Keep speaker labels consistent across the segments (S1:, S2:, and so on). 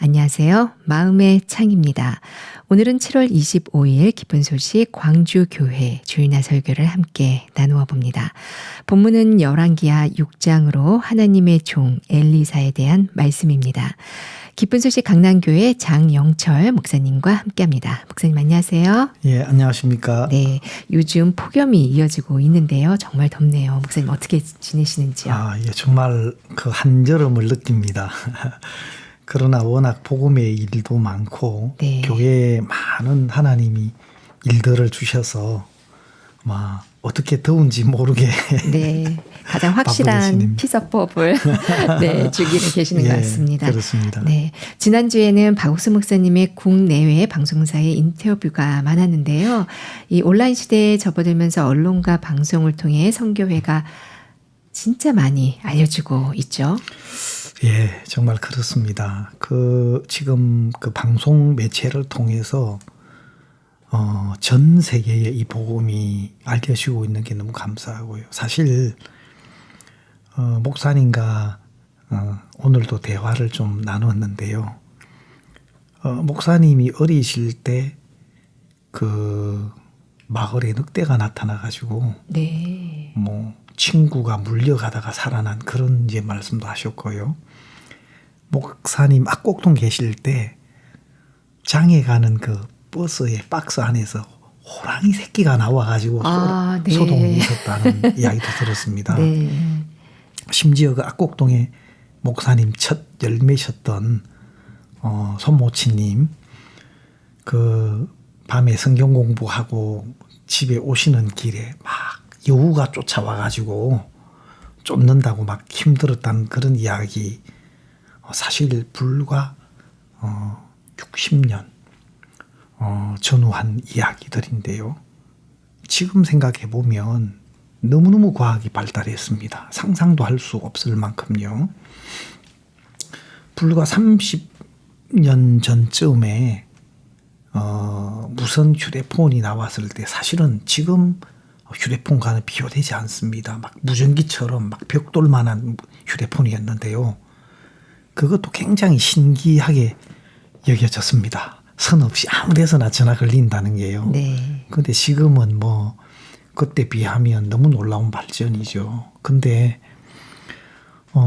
S1: 안녕하세요. 마음의 창입니다. 오늘은 7월 25일 기쁜 소식 광주교회 주일날 설교를 함께 나누어 봅니다. 본문은 열왕기하 6장으로 하나님의 종 엘리사에 대한 말씀입니다. 기쁜 소식 강남교회 장영철 목사님과 함께합니다. 목사님 안녕하세요.
S2: 예, 안녕하십니까.
S1: 네, 요즘 폭염이 이어지고 있는데요. 정말 덥네요. 목사님 어떻게 지내시는지요?
S2: 예, 정말 그 한여름을 느낍니다. 그러나 워낙 복음의 일도 많고
S1: 네.
S2: 교회에 많은 하나님이 일들을 주셔서 어떻게 더운지 모르게
S1: 네, 가장 확실한 피서법을 네, 주기를 계시는 것 같습니다.
S2: 그렇습니다.
S1: 네, 지난주에는 박옥수 목사님의 국내외 방송사의 인터뷰가 많았는데요. 이 온라인 시대에 접어들면서 언론과 방송을 통해 선교회가 진짜 많이 알려지고 있죠.
S2: 예, 정말 그렇습니다. 지금 그 방송 매체를 통해서 전 세계에 이 복음이 알려지고 있는 게 너무 감사하고요. 사실 목사님과 오늘도 대화를 좀 나눴는데요. 목사님이 어리실 때 그 마을에 늑대가 나타나가지고
S1: 네.
S2: 친구가 물려가다가 살아난 그런 이제 말씀도 하셨고요. 목사님 악곡동 계실 때 장에 가는 그 버스의 박스 안에서 호랑이 새끼가 나와가지고
S1: 네.
S2: 소동이 있었다는 이야기도 들었습니다.
S1: 네.
S2: 심지어 그 악곡동에 목사님 첫 열매셨던 손모치님 그 밤에 성경 공부하고 집에 오시는 길에 막 여우가 쫓아와가지고 쫓는다고 막 힘들었다는 그런 이야기 사실 불과 60년 전후한 이야기들인데요. 지금 생각해 보면 너무너무 과학이 발달했습니다. 상상도 할 수 없을 만큼요. 불과 30년 전쯤에 무선 휴대폰이 나왔을 때 사실은 지금 휴대폰과는 비교되지 않습니다. 막 무전기처럼 막 벽돌만한 휴대폰이었는데요. 그것도 굉장히 신기하게 여겨졌습니다. 선 없이 아무 데서나 전화 걸린다는 게요.
S1: 네.
S2: 근데 지금은 그때 비하면 너무 놀라운 발전이죠. 근데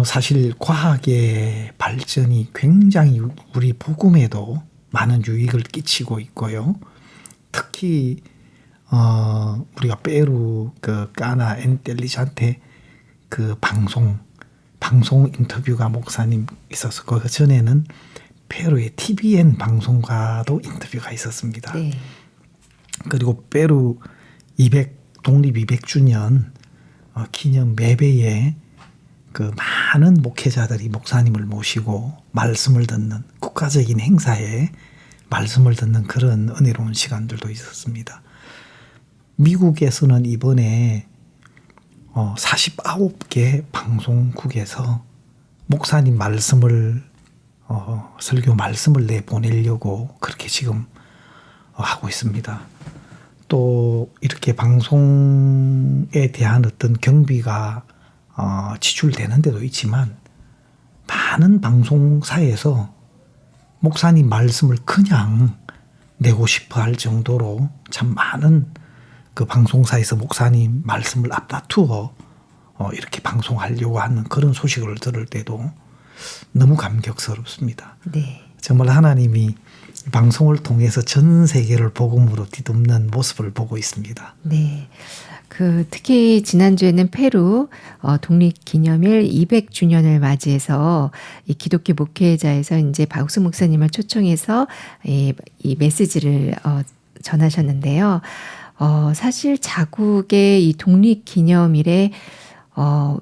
S2: 사실 과학의 발전이 굉장히 우리 복음에도 많은 유익을 끼치고 있고요. 특히 우리가 페루 그 까나 엔텔리잔테 그 방송 인터뷰가 목사님 있어서 그 전에는 페루의 TVN 방송과도 인터뷰가 있었습니다.
S1: 네.
S2: 그리고 페루 독립 200주년 기념 매배에 그 많은 목회자들이 목사님을 모시고 말씀을 듣는 국가적인 행사에 말씀을 듣는 그런 은혜로운 시간들도 있었습니다. 미국에서는 이번에 49개 방송국에서 목사님 말씀을 설교 말씀을 내보내려고 그렇게 지금 하고 있습니다. 또 이렇게 방송에 대한 어떤 경비가 지출되는 데도 있지만 많은 방송사에서 목사님 말씀을 그냥 내고 싶어 할 정도로 참 많은 그 방송사에서 목사님 말씀을 앞다투어 이렇게 방송하려고 하는 그런 소식을 들을 때도 너무 감격스럽습니다.
S1: 네.
S2: 정말 하나님이 방송을 통해서 전 세계를 복음으로 뒤덮는 모습을 보고 있습니다.
S1: 네. 특히 지난주에는 페루 독립기념일 200주년을 맞이해서 이 기독교 목회자에서 이제 박옥수 목사님을 초청해서 이 메시지를 전하셨는데요. 사실 자국의 이 독립기념일에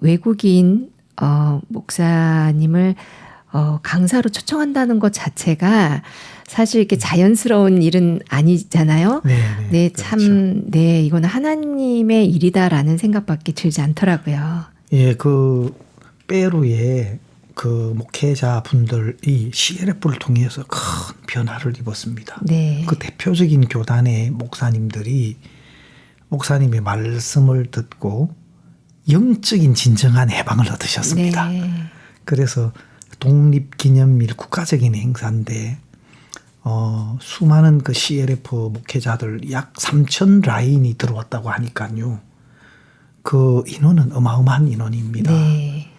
S1: 외국인 목사님을 강사로 초청한다는 것 자체가 사실 이렇게 자연스러운 일은 아니잖아요. 네, 참, 그렇죠. 네, 이거는 하나님의 일이다라는 생각밖에 들지 않더라고요.
S2: 예, 페루의 목회자 분들이 CLF를 통해서 큰 변화를 입었습니다.
S1: 네.
S2: 그 대표적인 교단의 목사님들이 목사님의 말씀을 듣고 영적인 진정한 해방을 얻으셨습니다.
S1: 네.
S2: 그래서 독립기념일 국가적인 행사인데 수많은 그 CLF 목회자들 약 3천 라인이 들어왔다고 하니까요. 그 인원은 어마어마한 인원입니다.
S1: 네.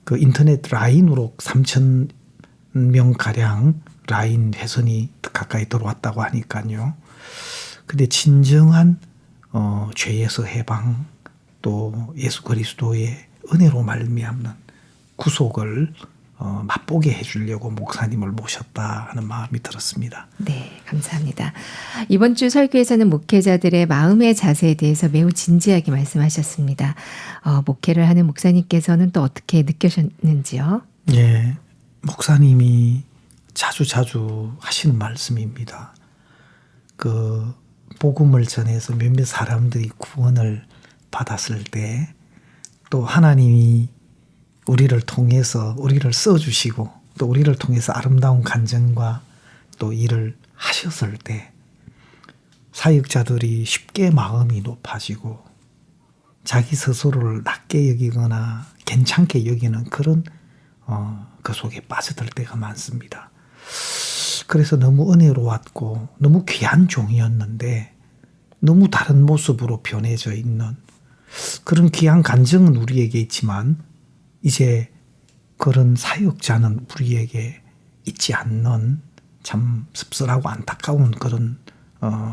S2: 그 인터넷 라인으로 3천 명 가량 라인 회선이 가까이 들어왔다고 하니까요. 근데 진정한 죄에서 해방 또 예수 그리스도의 은혜로 말미암는 구속을 맛보게 해주려고 목사님을 모셨다 하는 마음이 들었습니다.
S1: 네, 감사합니다. 이번 주 설교에서는 목회자들의 마음의 자세에 대해서 매우 진지하게 말씀하셨습니다. 목회를 하는 목사님께서는 또 어떻게 느끼셨는지요?
S2: 예, 목사님이 자주 하시는 말씀입니다. 그 복음을 전해서 몇몇 사람들이 구원을 받았을 때 또 하나님이 우리를 통해서 우리를 써주시고 또 우리를 통해서 아름다운 간증과 또 일을 하셨을 때 사역자들이 쉽게 마음이 높아지고 자기 스스로를 낮게 여기거나 괜찮게 여기는 그런 그 속에 빠져들 때가 많습니다. 그래서 너무 은혜로웠고 너무 귀한 종이었는데 너무 다른 모습으로 변해져 있는 그런 귀한 간증은 우리에게 있지만 이제 그런 사역자는 우리에게 있지 않는 참 씁쓸하고 안타까운 그런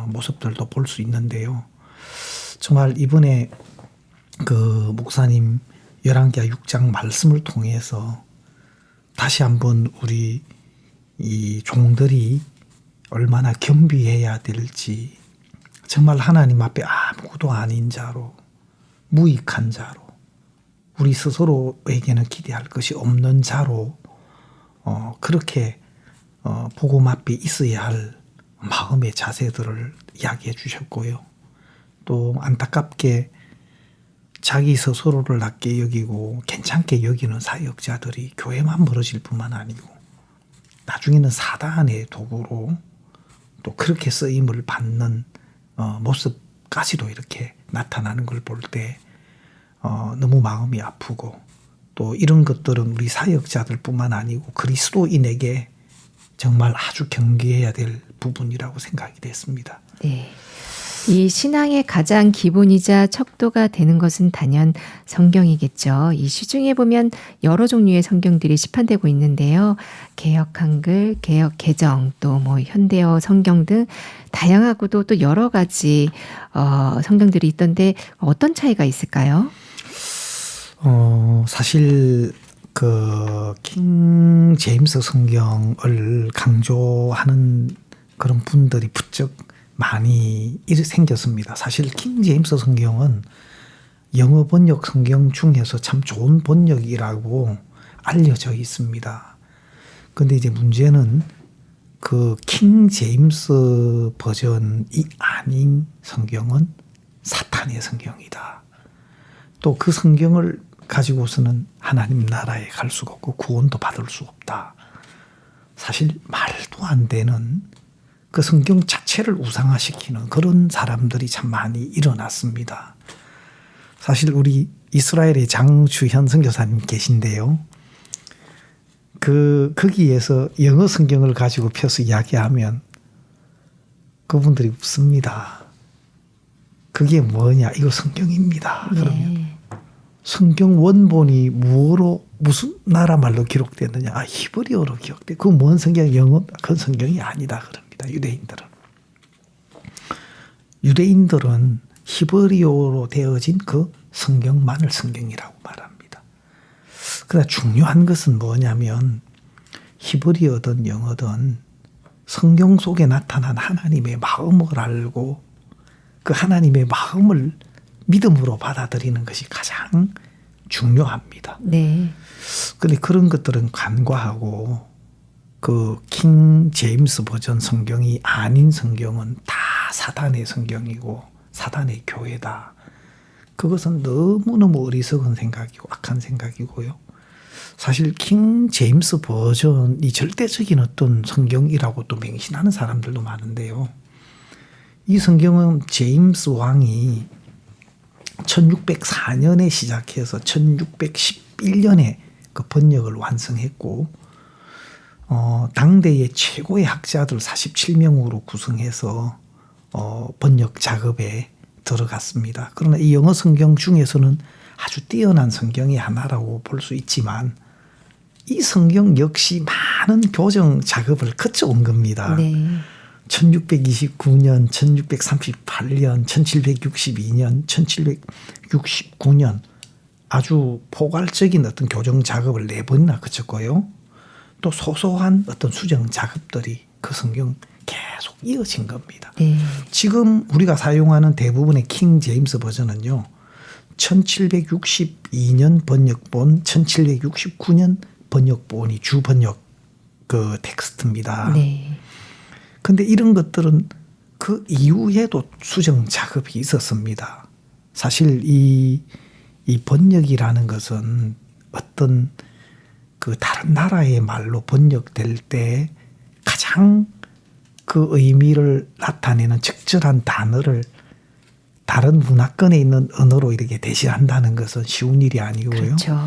S2: 모습들도 볼 수 있는데요. 정말 이번에 그 목사님 열왕기하 6장 말씀을 통해서 다시 한번 우리 이 종들이 얼마나 겸비해야 될지 정말 하나님 앞에 아무것도 아닌 자로 무익한 자로 우리 스스로에게는 기대할 것이 없는 자로 그렇게 복음 앞에 있어야 할 마음의 자세들을 이야기해 주셨고요. 또 안타깝게 자기 스스로를 낮게 여기고 괜찮게 여기는 사역자들이 교회만 멀어질 뿐만 아니고 나중에는 사단의 도구로 또 그렇게 쓰임을 받는 모습까지도 이렇게 나타나는 걸 볼 때 너무 마음이 아프고 또 이런 것들은 우리 사역자들 뿐만 아니고 그리스도인에게 정말 아주 경계해야 될 부분이라고 생각이 됐습니다.
S1: 네. 이 신앙의 가장 기본이자 척도가 되는 것은 단연 성경이겠죠. 이 시중에 보면 여러 종류의 성경들이 시판되고 있는데요. 개역 한글, 개역 개정, 또 뭐 현대어 성경 등 다양하고도 또 여러 가지 성경들이 있던데 어떤 차이가 있을까요?
S2: 사실 그 킹 제임스 성경을 강조하는 그런 분들이 부쩍 많이 생겼습니다. 사실 킹 제임스 성경은 영어 번역 성경 중에서 참 좋은 번역이라고 알려져 있습니다. 근데 이제 문제는 그 킹 제임스 버전이 아닌 성경은 사탄의 성경이다. 또 그 성경을 가지고서는 하나님 나라에 갈 수가 없고 구원도 받을 수 없다. 사실 말도 안 되는 그 성경 자체를 우상화시키는 그런 사람들이 참 많이 일어났습니다. 사실 우리 이스라엘의 장주현 선교사님 계신데요. 거기에서 영어 성경을 가지고 펴서 이야기하면 그분들이 웃습니다. 그게 뭐냐? 이거 성경입니다. 그러면
S1: 네.
S2: 성경 원본이 무슨 나라 말로 기록됐느냐? 히브리어로 기록돼. 그 뭔 성경? 영어? 그건 성경이 아니다. 그럽니다. 유대인들은 히브리어로 되어진 그 성경만을 성경이라고 말합니다. 그러나 중요한 것은 뭐냐면 히브리어든 영어든 성경 속에 나타난 하나님의 마음을 알고 그 하나님의 마음을 믿음으로 받아들이는 것이 가장 중요합니다.
S1: 네.
S2: 그런데 그런 것들은 간과하고 그 킹 제임스 버전 성경이 아닌 성경은 다 사단의 성경이고 사단의 교회다. 그것은 너무너무 어리석은 생각이고 악한 생각이고요. 사실 킹 제임스 버전이 절대적인 어떤 성경이라고 또 맹신하는 사람들도 많은데요. 이 성경은 제임스 왕이 1604년에 시작해서 1611년에 그 번역을 완성했고 당대의 최고의 학자들 47명으로 구성해서 번역 작업에 들어갔습니다. 그러나 이 영어 성경 중에서는 아주 뛰어난 성경의 하나라고 볼 수 있지만 이 성경 역시 많은 교정 작업을 거쳐온 겁니다.
S1: 네.
S2: 1629년, 1638년, 1762년, 1769년 아주 포괄적인 어떤 교정 작업을 4번이나 거쳤고요. 또 소소한 어떤 수정 작업들이 그 성경 계속 이어진 겁니다.
S1: 네.
S2: 지금 우리가 사용하는 대부분의 킹 제임스 버전은요. 1762년 번역본, 1769년 번역본이 주 번역 그 텍스트입니다.
S1: 네.
S2: 근데 이런 것들은 그 이후에도 수정 작업이 있었습니다. 사실 이 번역이라는 것은 어떤 그 다른 나라의 말로 번역될 때 가장 그 의미를 나타내는 적절한 단어를 다른 문화권에 있는 언어로 이렇게 대신한다는 것은 쉬운 일이 아니고요.
S1: 그렇죠.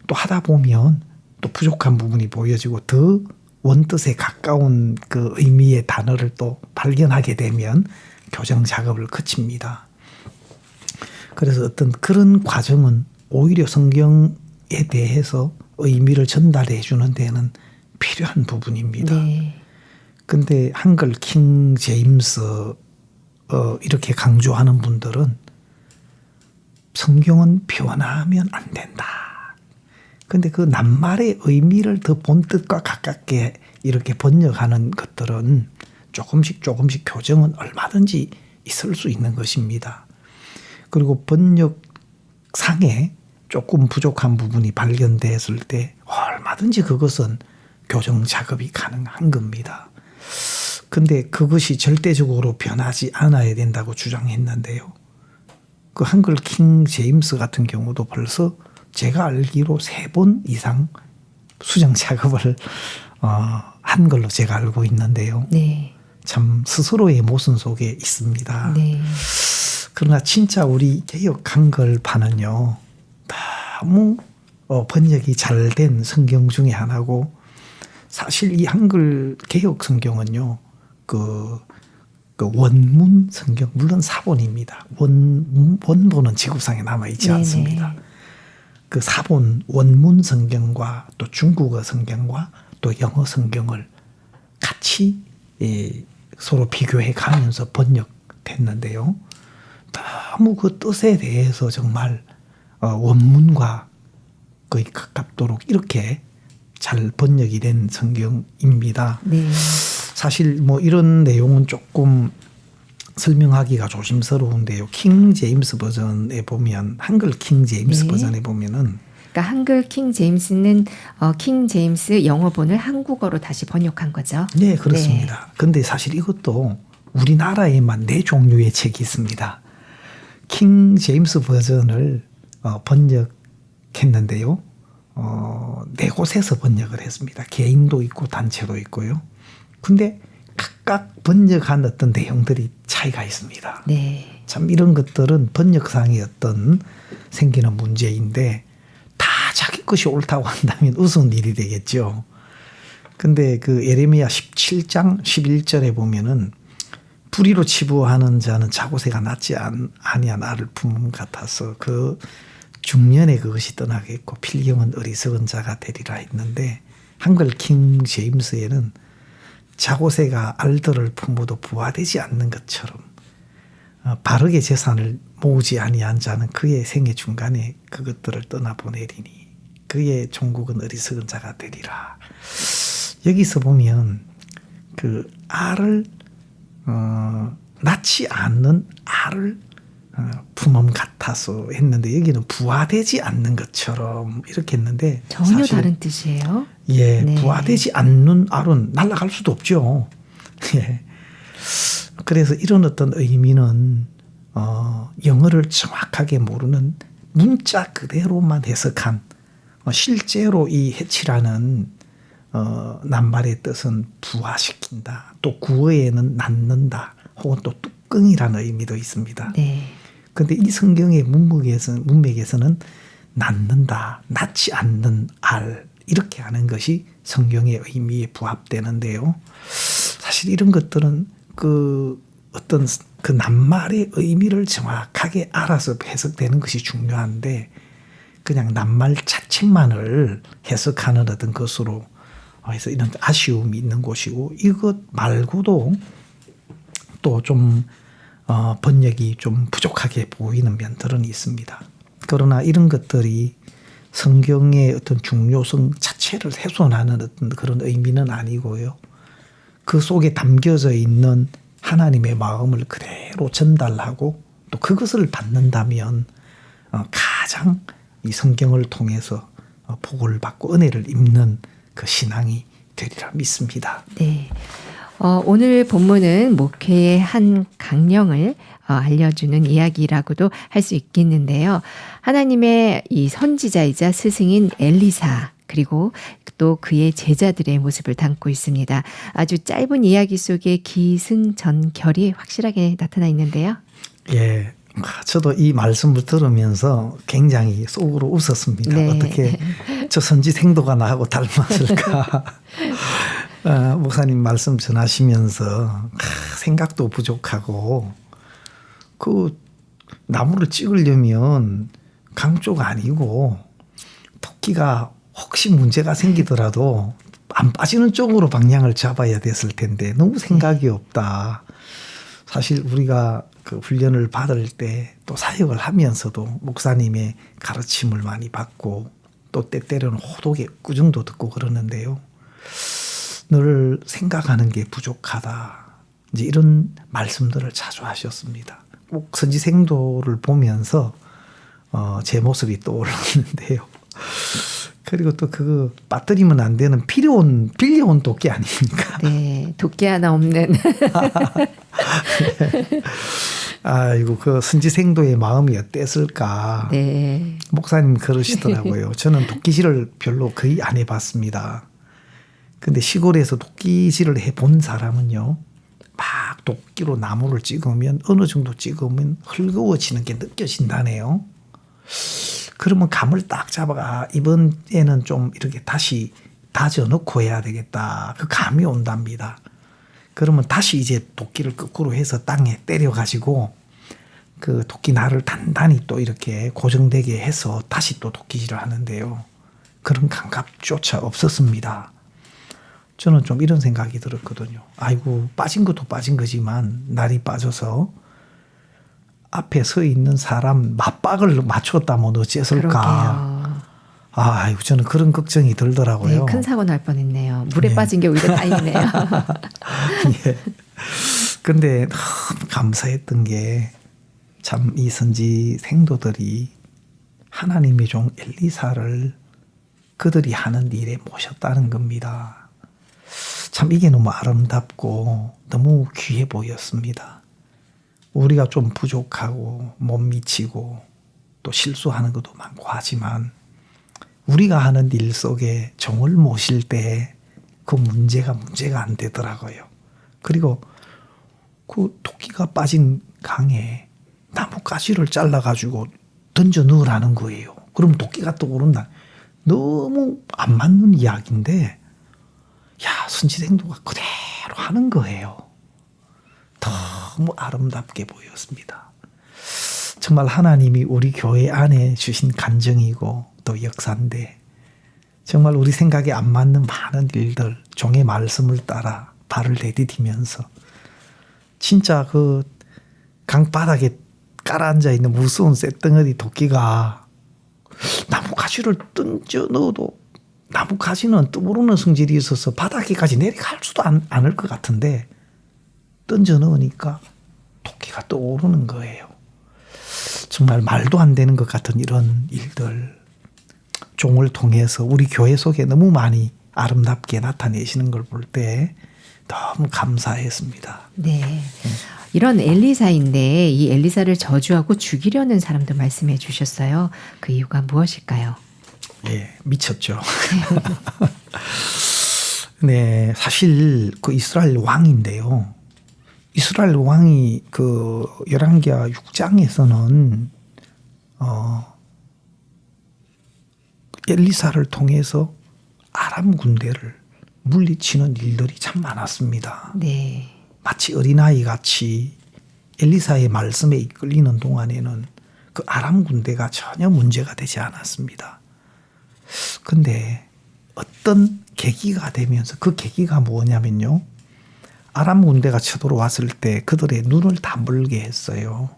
S2: 또 하다 보면 또 부족한 부분이 보여지고 더 원뜻에 가까운 그 의미의 단어를 또 발견하게 되면 교정 작업을 거칩니다. 그래서 어떤 그런 과정은 오히려 성경에 대해서 의미를 전달해 주는 데는 필요한 부분입니다.
S1: 네.
S2: 근데 한글 킹 제임스 이렇게 강조하는 분들은 성경은 변하면 안 된다. 근데 그 낱말의 의미를 더 본뜻과 가깝게 이렇게 번역하는 것들은 조금씩 교정은 얼마든지 있을 수 있는 것입니다. 그리고 번역상에 조금 부족한 부분이 발견됐을 때 얼마든지 그것은 교정 작업이 가능한 겁니다. 근데 그것이 절대적으로 변하지 않아야 된다고 주장했는데요. 그 한글 킹 제임스 같은 경우도 벌써 제가 알기로 3번 이상 수정 작업을 한 걸로 제가 알고 있는데요.
S1: 네.
S2: 참 스스로의 모순 속에 있습니다.
S1: 네.
S2: 그러나 진짜 우리 개역 한글판은요. 너무 번역이 잘 된 성경 중에 하나고 사실 이 한글 개역 성경은요. 그 원문 성경 물론 사본입니다. 원본은 지구상에 남아있지 않습니다. 그 사본 원문 성경과 또 중국어 성경과 또 영어 성경을 같이 서로 비교해 가면서 번역됐는데요. 너무 그 뜻에 대해서 정말 원문과 거의 가깝도록 이렇게 잘 번역이 된 성경입니다.
S1: 네.
S2: 사실 뭐 이런 내용은 조금 설명하기가 조심스러운데요. 킹 제임스 버전에 보면 한글 킹 제임스
S1: 네.
S2: 버전에 보면은
S1: 그러니까 한글 킹 제임스는 킹 제임스 영어본을 한국어로 다시 번역한 거죠.
S2: 네, 그렇습니다. 근데 사실 이것도 우리나라에만 4종류의 책이 있습니다. 킹 제임스 버전을 번역했는데요. 4곳에서 번역을 했습니다. 개인도 있고 단체도 있고요. 근데 각각 번역한 어떤 내용들이 차이가 있습니다.
S1: 네.
S2: 참 이런 것들은 번역상의 어떤 생기는 문제인데 다 자기 것이 옳다고 한다면 우스운 일이 되겠죠. 근데 그 예레미야 17장 11절에 보면은 불의로 치부하는 자는 자고새가 낫지 아니한 알을 품음 같아서 그 중년에 그것이 떠나겠고 필경은 어리석은 자가 되리라 했는데 한글 킹 제임스에는 자고새가 알들을 품어도 부화되지 않는 것처럼 바르게 재산을 모으지 아니한 자는 그의 생애 중간에 그것들을 떠나보내리니 그의 종국은 어리석은 자가 되리라. 여기서 보면 그 알을 낳지 않는 알을 품음 같아서 했는데 여기는 부화되지 않는 것처럼 이렇게 했는데
S1: 전혀 다른 뜻이에요.
S2: 예,
S1: 네.
S2: 부화되지 않는 알은 날아갈 수도 없죠. 예. 그래서 이런 어떤 의미는 영어를 정확하게 모르는 문자 그대로만 해석한 실제로 이 해치라는 낱말의 뜻은 부화시킨다. 또 구어에는 낳는다. 혹은 또 뚜껑이라는 의미도 있습니다.
S1: 네.
S2: 그런데 이 성경의 문맥에서는 낳는다, 낳지 않는 알 이렇게 하는 것이 성경의 의미에 부합되는데요. 사실 이런 것들은 그 어떤 그 낱말의 의미를 정확하게 알아서 해석되는 것이 중요한데 그냥 낱말 자체만을 해석하는 어떤 것으로 해서 이런 아쉬움이 있는 곳이고 이것 말고도 또 좀 번역이 좀 부족하게 보이는 면들은 있습니다. 그러나 이런 것들이 성경의 어떤 중요성 자체를 훼손하는 어떤 그런 의미는 아니고요. 그 속에 담겨져 있는 하나님의 마음을 그대로 전달하고 또 그것을 받는다면 가장 이 성경을 통해서 복을 받고 은혜를 입는 그 신앙이 되리라 믿습니다.
S1: 네. 오늘 본문은 목회의 한 강령을 알려주는 이야기라고도 할 수 있겠는데요. 하나님의 이 선지자이자 스승인 엘리사 그리고 또 그의 제자들의 모습을 담고 있습니다. 아주 짧은 이야기 속에 기승전결이 확실하게 나타나 있는데요.
S2: 예, 저도 이 말씀을 들으면서 굉장히 속으로 웃었습니다.
S1: 네.
S2: 어떻게 저 선지생도가 나하고 닮았을까. 목사님 말씀 전하시면서 생각도 부족하고 그 나무를 찍으려면 강 쪽 아니고 토끼가 혹시 문제가 생기더라도 안 빠지는 쪽으로 방향을 잡아야 됐을 텐데 너무 생각이 없다. 사실 우리가 그 훈련을 받을 때 또 사역을 하면서도 목사님의 가르침을 많이 받고 또 때때로는 호독의 꾸중도 듣고 그러는데요. 늘 생각하는 게 부족하다. 이제 이런 말씀들을 자주 하셨습니다. 꼭 선지생도를 보면서 제 모습이 떠오르는데요. 그리고 또 그 빠뜨리면 안 되는 빌려온 도끼 아닙니까?
S1: 네, 도끼 하나 없는.
S2: 아이고 그 선지생도의 마음이 어땠을까?
S1: 네.
S2: 목사님 그러시더라고요. 저는 도끼질을 별로 거의 안 해봤습니다. 근데 시골에서 도끼질을 해본 사람은요, 막 도끼로 나무를 찍으면 어느 정도 찍으면 헐거워지는 게 느껴진다네요. 그러면 감을 딱 잡아가 이번에는 좀 이렇게 다시 다져놓고 해야 되겠다. 그 감이 온답니다. 그러면 다시 이제 도끼를 거꾸로 해서 땅에 때려가지고 그 도끼 날을 단단히 또 이렇게 고정되게 해서 다시 또 도끼질을 하는데요. 그런 감각조차 없었습니다. 저는 좀 이런 생각이 들었거든요. 아이고 빠진 것도 빠진 거지만 날이 빠져서 앞에 서 있는 사람 맞박을 맞췄다면 어째을까. 아이고 저는 그런 걱정이 들더라고요.
S1: 네, 큰 사고 날 뻔했네요. 물에
S2: 네.
S1: 빠진 게 오히려 다행이네요.
S2: 예. 근데 너무 감사했던 게 참 이 선지 생도들이 하나님의 종 엘리사를 그들이 하는 일에 모셨다는 겁니다. 참 이게 너무 아름답고 너무 귀해 보였습니다. 우리가 좀 부족하고 못 미치고 또 실수하는 것도 많고 하지만 우리가 하는 일 속에 종을 모실 때 그 문제가 안 되더라고요. 그리고 그 토끼가 빠진 강에 나뭇가지를 잘라가지고 던져 넣으라는 거예요. 그럼 토끼가 떠오른다. 너무 안 맞는 이야기인데 야 선지생도가 그대로 하는 거예요. 너무 아름답게 보였습니다. 정말 하나님이 우리 교회 안에 주신 간증이고 또 역사인데 정말 우리 생각에 안 맞는 많은 일들 종의 말씀을 따라 발을 내디디면서 진짜 그 강바닥에 깔아앉아 있는 무서운 쇳덩어리 도끼가 나뭇가지를 던져 넣어도 나뭇가지는 떠오르는 성질이 있어서 바닥에까지 내려갈 수도 않을 것 같은데 던져 넣으니까 토끼가 떠오르는 거예요. 정말 말도 안 되는 것 같은 이런 일들 종을 통해서 우리 교회 속에 너무 많이 아름답게 나타내시는 걸 볼 때 너무 감사했습니다.
S1: 네. 이런 엘리사인데 이 엘리사를 저주하고 죽이려는 사람도 말씀해 주셨어요. 그 이유가 무엇일까요?
S2: 예, 미쳤죠. 네, 사실 그 이스라엘 왕인데요. 이스라엘 왕이 그 열왕기하 6장에서는 엘리사를 통해서 아람 군대를 물리치는 일들이 참 많았습니다.
S1: 네.
S2: 마치 어린아이 같이 엘리사의 말씀에 이끌리는 동안에는 그 아람 군대가 전혀 문제가 되지 않았습니다. 근데 어떤 계기가 되면서 그 계기가 뭐냐면요. 아람 군대가 쳐들어왔을 때 그들의 눈을 다 멀게 했어요.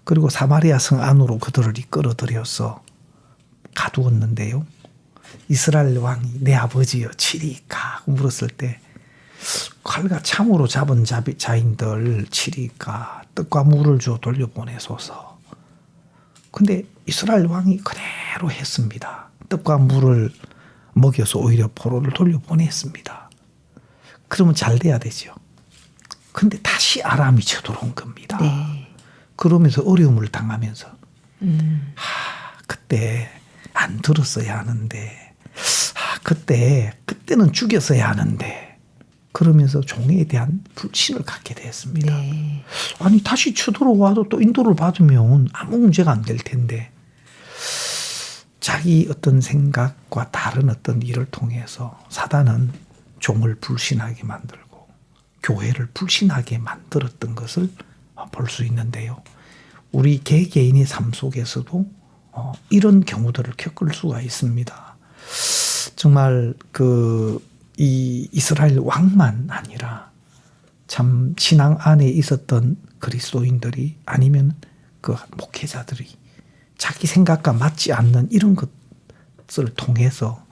S2: 그리고 사마리아 성 안으로 그들을 이끌어들여서 가두었는데요. 이스라엘 왕이 내 아버지여 치리까 물었을 때 칼과 창으로 잡은 자인들 치리까 떡과 물을 줘 돌려보내소서. 근데 이스라엘 왕이 그대로 했습니다. 떡과 물을 먹여서 오히려 포로를 돌려보냈습니다. 그러면 잘 돼야 되죠. 근데 다시 아람이 쳐들어온 겁니다.
S1: 네.
S2: 그러면서 어려움을 당하면서 그때 안 들었어야 하는데 그때는 죽였어야 하는데 그러면서 종에 대한 불신을 갖게 됐습니다.
S1: 네.
S2: 아니 다시 쳐들어와도 또 인도를 받으면 아무 문제가 안 될 텐데 자기 어떤 생각과 다른 어떤 일을 통해서 사단은 종을 불신하게 만들고 교회를 불신하게 만들었던 것을 볼 수 있는데요. 우리 개개인의 삶 속에서도 이런 경우들을 겪을 수가 있습니다. 정말 이 이스라엘 왕만 아니라 참 신앙 안에 있었던 그리스도인들이 아니면 그 목회자들이 자기 생각과 맞지 않는 이런 것을 통해서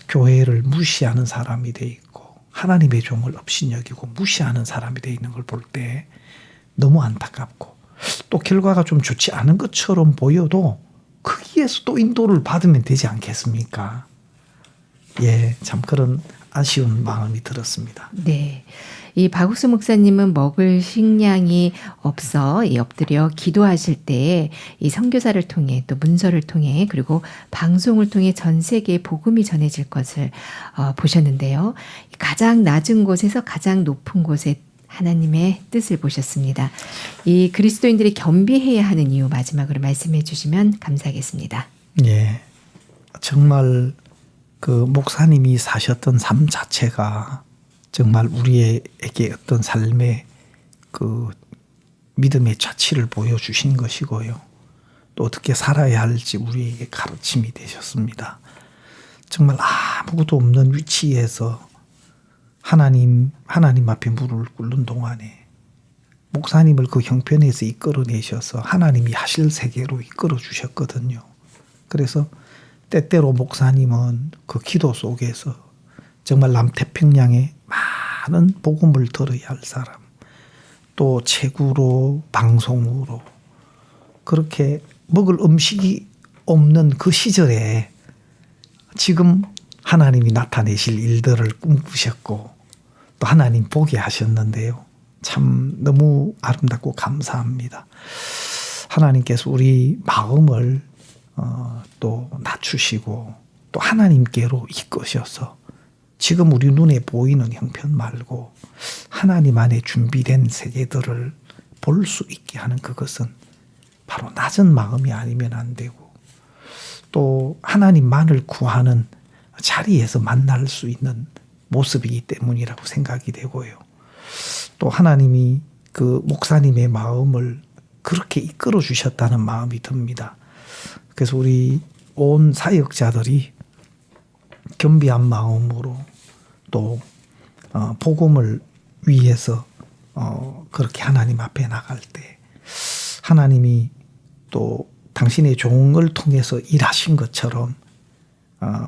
S2: 교회를 무시하는 사람이 돼 있고 하나님의 종을 업신여기고 무시하는 사람이 돼 있는 걸 볼 때 너무 안타깝고 또 결과가 좀 좋지 않은 것처럼 보여도 거기에서 또 인도를 받으면 되지 않겠습니까? 예, 참 그런 아쉬운 마음이 들었습니다.
S1: 네. 이 박욱수 목사님은 먹을 식량이 없어 엎드려 기도하실 때 이 선교사를 통해 또 문서를 통해 그리고 방송을 통해 전 세계에 복음이 전해질 것을 보셨는데요. 가장 낮은 곳에서 가장 높은 곳에 하나님의 뜻을 보셨습니다. 이 그리스도인들이 겸비해야 하는 이유 마지막으로 말씀해 주시면 감사하겠습니다.
S2: 예, 정말 그 목사님이 사셨던 삶 자체가 정말 우리에게 어떤 삶의 그 믿음의 자취를 보여주신 것이고요. 또 어떻게 살아야 할지 우리에게 가르침이 되셨습니다. 정말 아무것도 없는 위치에서 하나님 앞에 무릎을 꿇는 동안에 목사님을 그 형편에서 이끌어내셔서 하나님이 하실 세계로 이끌어 주셨거든요. 그래서 때때로 목사님은 그 기도 속에서 정말 남태평양에 많은 복음을 들어야 할 사람, 또 책으로 방송으로 그렇게 먹을 음식이 없는 그 시절에 지금 하나님이 나타내실 일들을 꿈꾸셨고 또 하나님 보게 하셨는데요. 참 너무 아름답고 감사합니다. 하나님께서 우리 마음을 또 낮추시고 또 하나님께로 이끄셔서 지금 우리 눈에 보이는 형편 말고 하나님 안에 준비된 세계들을 볼 수 있게 하는 그것은 바로 낮은 마음이 아니면 안 되고 또 하나님만을 구하는 자리에서 만날 수 있는 모습이기 때문이라고 생각이 되고요. 또 하나님이 그 목사님의 마음을 그렇게 이끌어 주셨다는 마음이 듭니다. 그래서 우리 온 사역자들이 겸비한 마음으로 또 복음을 위해서 그렇게 하나님 앞에 나갈 때 하나님이 또 당신의 종을 통해서 일하신 것처럼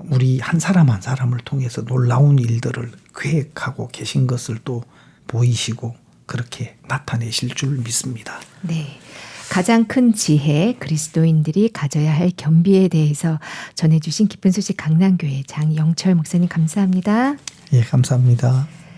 S2: 우리 한 사람 한 사람을 통해서 놀라운 일들을 계획하고 계신 것을 또 보이시고 그렇게 나타내실 줄 믿습니다.
S1: 네. 가장 큰 지혜, 그리스도인들이 가져야 할 겸비에 대해서 전해주신 기쁜 소식 강남교회 장영철 목사님 감사합니다.
S2: 예, 감사합니다.